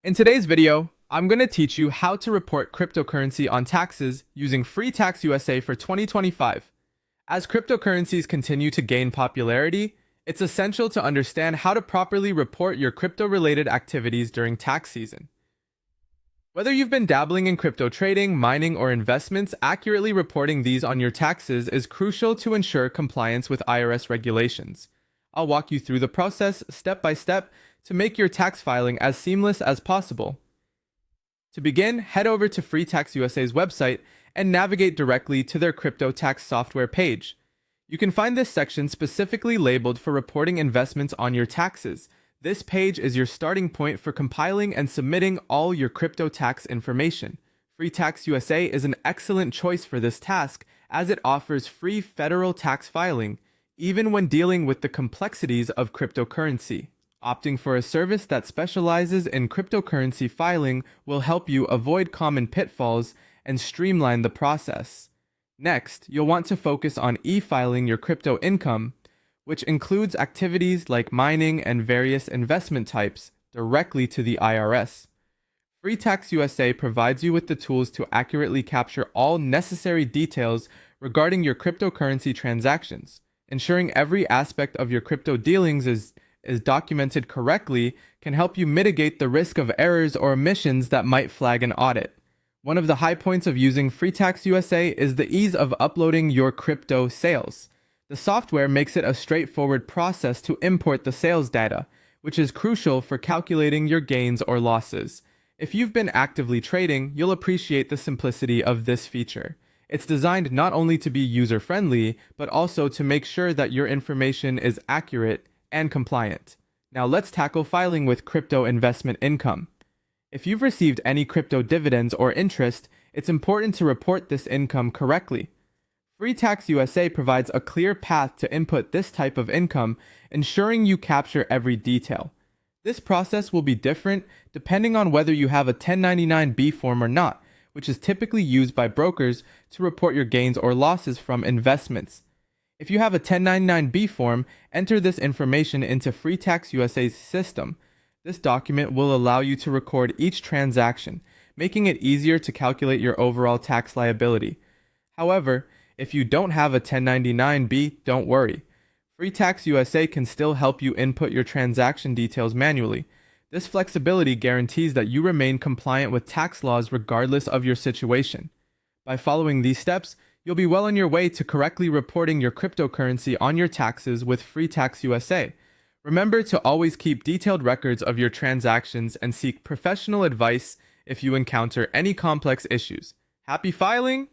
In today's video, I'm going to teach you how to report cryptocurrency on taxes using Freetaxusa for 2025. As cryptocurrencies continue to gain popularity, it's essential to understand how to properly report your crypto-related activities during tax season. Whether you've been dabbling in crypto trading, mining, or investments, accurately reporting these on your taxes is crucial to ensure compliance with IRS regulations. I'll walk you through the process step by step to make your tax filing as seamless as possible. To begin, head over to Freetaxusa's website and navigate directly to their crypto tax software page. You can find this section specifically labeled for reporting investments on your taxes. This page is your starting point for compiling and submitting all your crypto tax information. Freetaxusa is an excellent choice for this task as it offers free federal tax filing, even when dealing with the complexities of cryptocurrency. Opting for a service that specializes in cryptocurrency filing will help you avoid common pitfalls and streamline the process. Next, you'll want to focus on e-filing your crypto income, which includes activities like mining and various investment types, directly to the IRS. Freetaxusa provides you with the tools to accurately capture all necessary details regarding your cryptocurrency transactions. Ensuring every aspect of your crypto dealings is documented correctly can help you mitigate the risk of errors or omissions that might flag an audit. One of the high points of using Freetaxusa is the ease of uploading your crypto sales. The software makes it a straightforward process to import the sales data, which is crucial for calculating your gains or losses. If you've been actively trading, you'll appreciate the simplicity of this feature. It's designed not only to be user-friendly, but also to make sure that your information is accurate and compliant. Now let's tackle filing with crypto investment income. If you've received any crypto dividends or interest, it's important to report this income correctly. Freetaxusa provides a clear path to input this type of income, ensuring you capture every detail. This process will be different depending on whether you have a 1099-B form or not, which is typically used by brokers to report your gains or losses from investments. If you have a 1099-B form, enter this information into Freetaxusa's system. This document will allow you to record each transaction, making it easier to calculate your overall tax liability. However, if you don't have a 1099-B, don't worry. Freetaxusa can still help you input your transaction details manually. This flexibility guarantees that you remain compliant with tax laws regardless of your situation. By following these steps, you'll be well on your way to correctly reporting your cryptocurrency on your taxes with Freetaxusa. Remember to always keep detailed records of your transactions and seek professional advice if you encounter any complex issues. Happy filing!